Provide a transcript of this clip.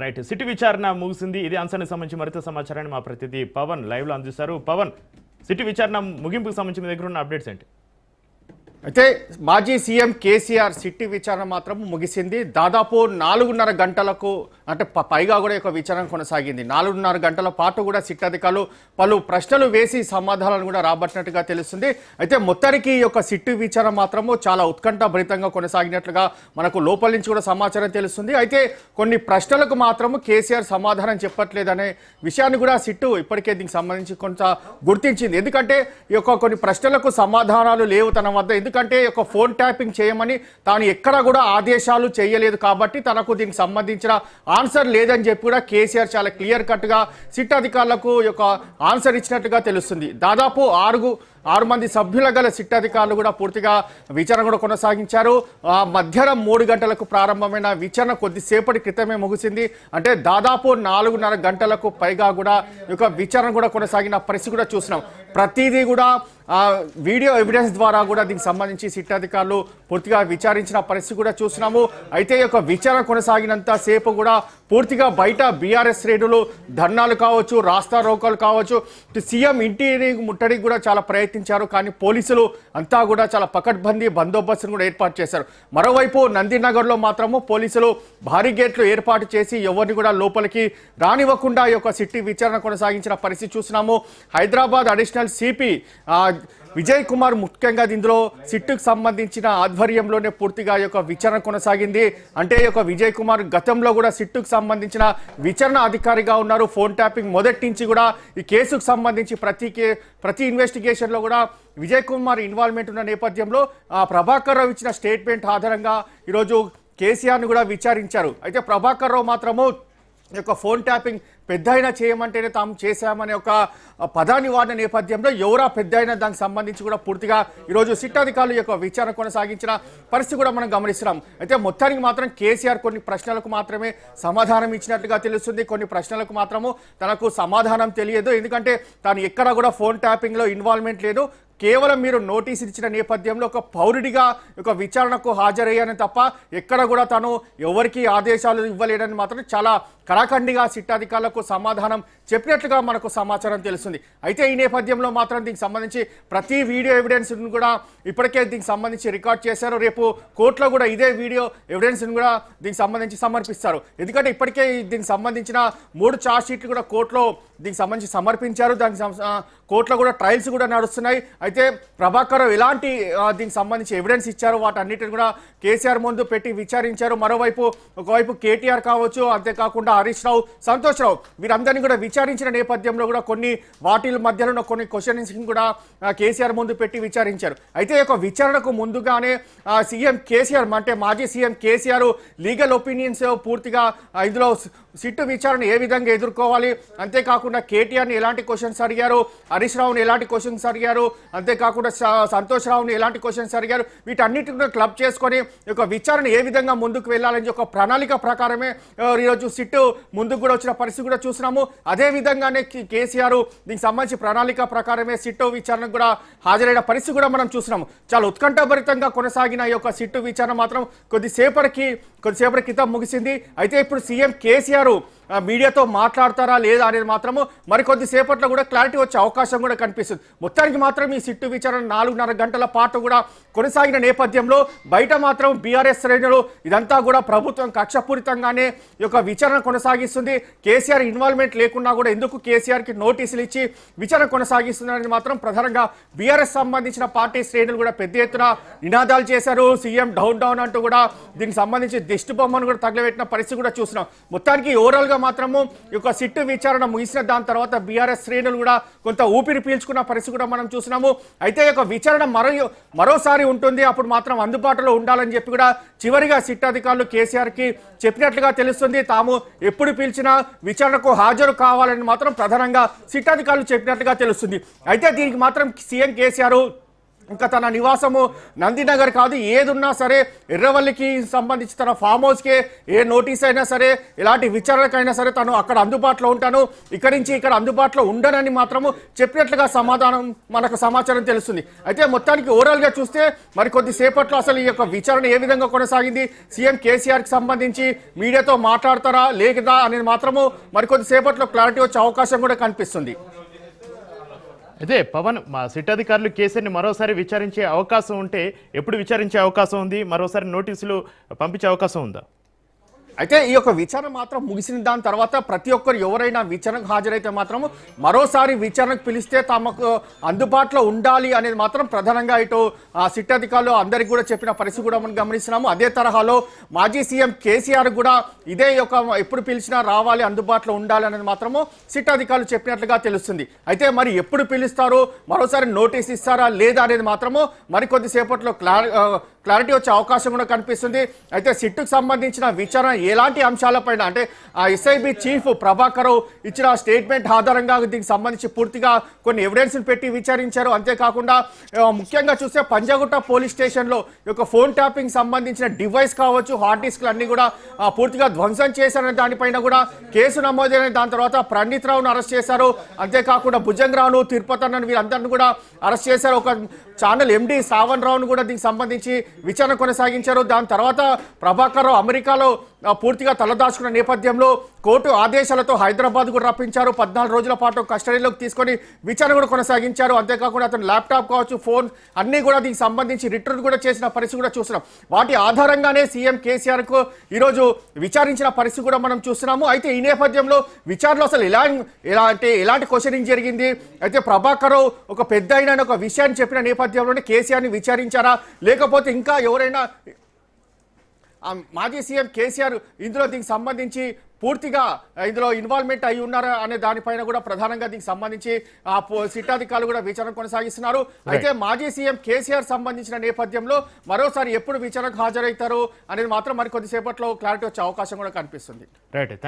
Right. City విచారణ ముగిసింది. ఇదే అంశానికి సంబంధించి మరింత సమాచారాన్ని మా ప్రతినిధి పవన్ లైవ్లో అందిస్తారు. పవన్, సిటీ విచారణ ముగింపుకు సంబంధించి మీ దగ్గర ఉన్న అప్డేట్స్ ఏంటి? అయితే మాజీ సీఎం కేసీఆర్ సిట్టి విచారణ మాత్రం ముగిసింది. దాదాపు 4.5 గంటలకు అంటే పైగా కూడా ఒక విచారణ కొనసాగింది. 4.5 గంటల పాటు కూడా సిట్ అధికారులు పలు ప్రశ్నలు వేసి సమాధానాలు కూడా రాబట్టినట్టుగా తెలుస్తుంది. అయితే మొత్తానికి ఈ యొక్క సిట్టు విచారణ మాత్రము చాలా ఉత్కంఠభరితంగా కొనసాగినట్లుగా మనకు లోపల నుంచి కూడా సమాచారం తెలుస్తుంది. అయితే కొన్ని ప్రశ్నలకు మాత్రము కేసీఆర్ సమాధానం చెప్పట్లేదనే విషయాన్ని కూడా సిట్టు ఇప్పటికే దీనికి సంబంధించి కొంత గుర్తించింది. ఎందుకంటే ఈ యొక్క కొన్ని ప్రశ్నలకు సమాధానాలు లేవు తన వద్ద. ఎందుకంటే ఒక ఫోన్ ట్యాపింగ్ చేయమని తాను ఎక్కడ కూడా ఆదేశాలు చేయలేదు కాబట్టి తనకు దీనికి సంబంధించిన ఆన్సర్ లేదని చెప్పి కూడా కేసీఆర్ చాలా క్లియర్ కట్గా సిట్ అధికారులకు యొక్క ఆన్సర్ ఇచ్చినట్టుగా తెలుస్తుంది. దాదాపు 6 మంది సభ్యుల గల సిట్ అధికారులు కూడా పూర్తిగా విచారణ కూడా కొనసాగించారు. మధ్యాహ్నం 3 గంటలకు ప్రారంభమైన విచారణ కొద్దిసేపటి క్రితమే ముగిసింది. అంటే దాదాపు 4.5 గంటలకు పైగా కూడా ఈ యొక్క విచారణ కూడా కొనసాగిన పరిస్థితి కూడా చూసినాం. ప్రతిదీ కూడా వీడియో ఎవిడెన్స్ ద్వారా కూడా దీనికి సంబంధించి సిట్ అధికారులు పూర్తిగా విచారించిన పరిస్థితి కూడా చూసినాము. అయితే ఈ యొక్క విచారణ కొనసాగినంత సేపు కూడా పూర్తిగా బయట బీఆర్ఎస్ శ్రేణులు ధర్నాలు కావచ్చు, రాస్తా రోకోలు కావచ్చు, సీఎం ఇంటిని ముట్టడికి కూడా చాలా ప్రయత్నించారు. కానీ పోలీసులు అంతా కూడా చాలా పకడ్బందీ బందోబస్తును కూడా ఏర్పాటు చేశారు. మరోవైపు నందినగర్లో మాత్రము పోలీసులు భారీ గేట్లు ఏర్పాటు చేసి ఎవరిని కూడా లోపలికి రానివ్వకుండా ఈ యొక్క సిట్టి విచారణ కొనసాగించిన పరిస్థితి చూసినాము. హైదరాబాద్ అడిషనల్ సిపి విజయ్ కుమార్ ముఖ్యంగా ఇందులో సిట్టుకు సంబంధించిన ఆధ్వర్యంలోనే పూర్తిగా ఈ యొక్క విచారణ కొనసాగింది. అంటే ఈ యొక్క విజయ్ కుమార్ గతంలో కూడా సిట్టుకు సంబంధించిన విచారణ అధికారిగా ఉన్నారు. ఫోన్ ట్యాపింగ్ మొదటి నుంచి కూడా ఈ కేసుకు సంబంధించి ప్రతి ఇన్వెస్టిగేషన్లో కూడా విజయ్ కుమార్ ఇన్వాల్వ్మెంట్ ఉన్న నేపథ్యంలో ప్రభాకర్ రావు ఇచ్చిన స్టేట్మెంట్ ఆధారంగా ఈరోజు కేసీఆర్ను కూడా విచారించారు. అయితే ప్రభాకర్ రావు మాత్రము ఈ యొక్క ఫోన్ ట్యాపింగ్ పెద్దయినా చేయమంటేనే తాము చేశామనే ఒక పదాన్ని వాడిన నేపథ్యంలో ఎవరా పెద్దయినా దానికి సంబంధించి కూడా పూర్తిగా ఈరోజు సిట్ అధికారులు యొక్క విచారణ కొనసాగించిన పరిస్థితి కూడా మనం గమనిస్తున్నాం. అయితే మొత్తానికి మాత్రం కేసీఆర్ కొన్ని ప్రశ్నలకు మాత్రమే సమాధానం ఇచ్చినట్లుగా తెలుస్తుంది. కొన్ని ప్రశ్నలకు మాత్రము తనకు సమాధానం తెలియదు. ఎందుకంటే తాను ఎక్కడ కూడా ఫోన్ ట్యాపింగ్లో ఇన్వాల్వ్మెంట్ లేదు. కేవలం మీరు నోటీస్ ఇచ్చిన నేపథ్యంలో ఒక పౌరుడిగా ఒక విచారణకు హాజరయ్యాను తప్ప ఎక్కడ కూడా తను ఎవరికి ఆదేశాలు ఇవ్వలేడని మాత్రం చాలా కరాఖండిగా సిట్ అధికారులకు సమాధానం చెప్పినట్లుగా మనకు సమాచారం తెలుస్తుంది. అయితే ఈ నేపథ్యంలో మాత్రం దీనికి సంబంధించి ప్రతి వీడియో ఎవిడెన్స్ కూడా ఇప్పటికే దీనికి సంబంధించి రికార్డ్ చేశారు. రేపు కోర్టులో కూడా ఇదే వీడియో ఎవిడెన్స్ కూడా దీనికి సంబంధించి సమర్పిస్తారు. ఎందుకంటే ఇప్పటికే దీనికి సంబంధించిన 3 ఛార్జ్ షీట్లు కూడా కోర్టులో దీనికి సంబంధించి సమర్పించారు. దానికి కోర్టులో కూడా ట్రయల్స్ కూడా నడుస్తున్నాయి. అయితే ప్రభాకర్ ఎలాంటి దీనికి సంబంధించి ఎవిడెన్స్ ఇచ్చారు వాటన్నిటిని కూడా కేసీఆర్ ముందు పెట్టి విచారించారు. మరోవైపు ఒకవైపు కేటీఆర్ కావచ్చు, అంతేకాకుండా హరీష్ రావు, సంతోష్ రావు వీరందరినీ కూడా విచారించిన నేపథ్యంలో కూడా కొన్ని వాటి మధ్యలో కొన్ని క్వశ్చన్స్ కూడా కేసీఆర్ ముందు పెట్టి విచారించారు. అయితే ఒక విచారణకు ముందుగానే సీఎం కేసీఆర్ అంటే మాజీ సీఎం కేసీఆర్ లీగల్ ఒపీనియన్స్ పూర్తిగా ఇందులో సిట్టు విచారణ ఏ విధంగా ఎదుర్కోవాలి, అంతేకాకుండా కేటీఆర్ని ఎలాంటి క్వశ్చన్స్ అడిగారు, హరీష్ రావుని ఎలాంటి క్వశ్చన్స్ అడిగారు, అంతేకాకుండా సంతోష్ రావుని ఎలాంటి క్వశ్చన్స్ అడిగారు, వీటన్నిటిని కూడా క్లబ్ చేసుకొని ఒక విచారణ ఏ విధంగా ముందుకు వెళ్ళాలని ఒక ప్రణాళిక ప్రకారమే ఈరోజు సిట్టు ముందుకు కూడా వచ్చిన పరిస్థితి కూడా చూసినాము. అదే విధంగానే కేసీఆర్ దీనికి సంబంధించి ప్రణాళిక ప్రకారమే సిట్టు విచారణకు కూడా హాజరైన పరిస్థితి కూడా మనం చూసినాము. చాలా ఉత్కంఠభరితంగా కొనసాగిన ఈ యొక్క సిట్టు విచారణ మాత్రం కొద్దిసేపటి క్రితం ముగిసింది. అయితే ఇప్పుడు సీఎం కేసీఆర్ మీడియాతో మాట్లాడతారా లేదా అనేది మాత్రము మరికొద్ది సేపట్లో కూడా క్లారిటీ వచ్చే అవకాశం కూడా కనిపిస్తుంది. మొత్తానికి మాత్రం ఈ సిట్టు విచారణ 4.5 గంటల పాటు కూడా కొనసాగిన నేపథ్యంలో బయట మాత్రం బీఆర్ఎస్ శ్రేణులు ఇదంతా కూడా ప్రభుత్వం కక్షపూరితంగానే ఈ యొక్క విచారణ కొనసాగిస్తుంది. కేసీఆర్ ఇన్వాల్వ్మెంట్ లేకున్నా కూడా ఎందుకు కేసీఆర్కి నోటీసులు ఇచ్చి విచారణ కొనసాగిస్తుందని మాత్రం ప్రధానంగా బీఆర్ఎస్ సంబంధించిన పార్టీ శ్రేణులు కూడా పెద్ద ఎత్తున నినాదాలు చేశారు. సీఎం డౌన్ డౌన్ అంటూ కూడా దీనికి సంబంధించి దిష్టి బొమ్మను కూడా తగలబెట్టిన పరిస్థితి కూడా చూస్తున్నాం. మొత్తానికి ఓవరాల్ గా మాత్రము ఈ యొక్క సిట్టు విచారణ ముగిసిన దాని తర్వాత బీఆర్ఎస్ శ్రేణులు కూడా కొంత ఊపిరి పీల్చుకున్న పరిస్థితి కూడా మనం చూసినాము. అయితే ఈ యొక్క విచారణ మరోసారి ఉంటుంది, అప్పుడు మాత్రం అందుబాటులో ఉండాలని చెప్పి కూడా చివరిగా సిట్ అధికారులు కేసీఆర్కి చెప్పినట్లుగా తెలుస్తుంది. తాము ఎప్పుడు పిలిచినా విచారణకు హాజరు కావాలని మాత్రం ప్రధానంగా సిట్ అధికారులు చెప్పినట్లుగా తెలుస్తుంది. అయితే దీనికి మాత్రం సీఎం కేసీఆర్ ఇంకా తన నివాసము నందినగర్ కాదు, ఏదున్నా సరే ఎర్రవల్లికి సంబంధించి తన ఫామ్ హౌస్కే ఏ నోటీస్ అయినా సరే ఎలాంటి విచారణకైనా సరే తను అక్కడ అందుబాటులో ఉంటాను, ఇక్కడి నుంచి ఇక్కడ అందుబాటులో ఉండనని మాత్రము చెప్పినట్లుగా మనకు సమాచారం తెలుస్తుంది. అయితే మొత్తానికి ఓవరాల్గా చూస్తే మరి కొద్దిసేపట్లో అసలు ఈ యొక్క విచారణ ఏ విధంగా కొనసాగింది, సీఎం కేసీఆర్కి సంబంధించి మీడియాతో మాట్లాడతారా లేదా అనేది మాత్రము మరికొద్దిసేపట్లో క్లారిటీ వచ్చే అవకాశం కూడా కనిపిస్తుంది. అయితే పవన్, మా సిట్ అధికారులు కేసుని మరోసారి విచారించే అవకాశం ఉంటే ఎప్పుడు విచారించే అవకాశం ఉంది, మరోసారి నోటీసులు పంపించే అవకాశం ఉందా? అయితే ఈ యొక్క విచారణ మాత్రం ముగిసిన దాని తర్వాత ప్రతి ఒక్కరు ఎవరైనా విచారణకు హాజరైతే మాత్రం మరోసారి విచారణకు పిలిస్తే తమకు అందుబాటులో ఉండాలి అనేది మాత్రం ప్రధానంగా ఇటు సిట్ అధికారులు అందరికీ కూడా చెప్పిన పరిస్థితి కూడా మనం గమనిస్తున్నాము. అదే తరహాలో మాజీ సీఎం కేసీఆర్ కూడా ఇదే యొక్క ఎప్పుడు పిలిచినా రావాలి, అందుబాటులో ఉండాలి అనేది మాత్రము సిట్ అధికారులు చెప్పినట్లుగా తెలుస్తుంది. అయితే మరి ఎప్పుడు పిలుస్తారో, మరోసారి నోటీస్ ఇస్తారా లేదా అనేది మాత్రము మరికొద్దిసేపట్లో క్లారిటీ వచ్చే అవకాశం కూడా కనిపిస్తుంది. అయితే సిట్టుకు సంబంధించిన విచారణ ఎలాంటి అంశాలపైన అంటే ఆ ఎస్ఐబి చీఫ్ ప్రభాకర్ ఇచ్చిన స్టేట్మెంట్ ఆధారంగా దీనికి సంబంధించి పూర్తిగా కొన్ని ఎవిడెన్స్ని పెట్టి విచారించారు. అంతేకాకుండా ముఖ్యంగా చూస్తే పంజాగుట్ట పోలీస్ స్టేషన్లో ఈ యొక్క ఫోన్ ట్యాపింగ్ సంబంధించిన డివైస్ కావచ్చు, హార్డ్ డిస్క్లు అన్ని కూడా పూర్తిగా ధ్వంసం చేశారనే దానిపైన కూడా కేసు నమోదైన దాని తర్వాత ప్రణీత్ రావును అరెస్ట్ చేశారు. అంతేకాకుండా భుజంగ్ రావును, తిరుపతి అన్నను వీరందరిని కూడా అరెస్ట్ చేశారు. ఒక ఛానల్ ఎండి శ్రావణ్ రావును కూడా దీనికి సంబంధించి విచారణ కొనసాగించారు. దాని తర్వాత ప్రభాకర్ రావు అమెరికాలో పూర్తిగా తలదాచుకున్న నేపథ్యంలో కోర్టు ఆదేశాలతో హైదరాబాద్ కూడా రప్పించారు. 14 రోజుల పాటు కస్టడీలోకి తీసుకొని విచారణ కూడా కొనసాగించారు. అంతేకాకుండా అతను ల్యాప్టాప్ కావచ్చు, ఫోన్ అన్నీ కూడా దీనికి సంబంధించి రిటర్న్ కూడా చేసిన పరిస్థితి కూడా చూస్తున్నాం. వాటి ఆధారంగానే సీఎం కేసీఆర్కు ఈరోజు విచారించిన పరిస్థితి కూడా మనం చూస్తున్నాము. అయితే ఈ నేపథ్యంలో విచారణలో అసలు ఎలాంటి క్వశ్చనింగ్ జరిగింది, అయితే ప్రభాకర్ ఒక పెద్ద అయిన ఒక విషయాన్ని చెప్పిన నేపథ్యంలోనే కేసీఆర్ని విచారించారా, లేకపోతే ఇంకా ఎవరైనా మాజీ సీఎం కేసీఆర్ ఇందులో దీనికి సంబంధించి పూర్తిగా ఇందులో ఇన్వాల్వ్మెంట్ అయి ఉన్నారా అనే దానిపైన కూడా ప్రధానంగా దీనికి సంబంధించి సిట్ అధికారులు కూడా విచారణ కొనసాగిస్తున్నారు. అయితే మాజీ సీఎం కేసీఆర్ సంబంధించిన నేపథ్యంలో మరోసారి ఎప్పుడు విచారణకు హాజరవుతారు అనేది మాత్రం మరి కొద్దిసేపట్లో క్లారిటీ వచ్చే అవకాశం కూడా కనిపిస్తుంది. రైట్.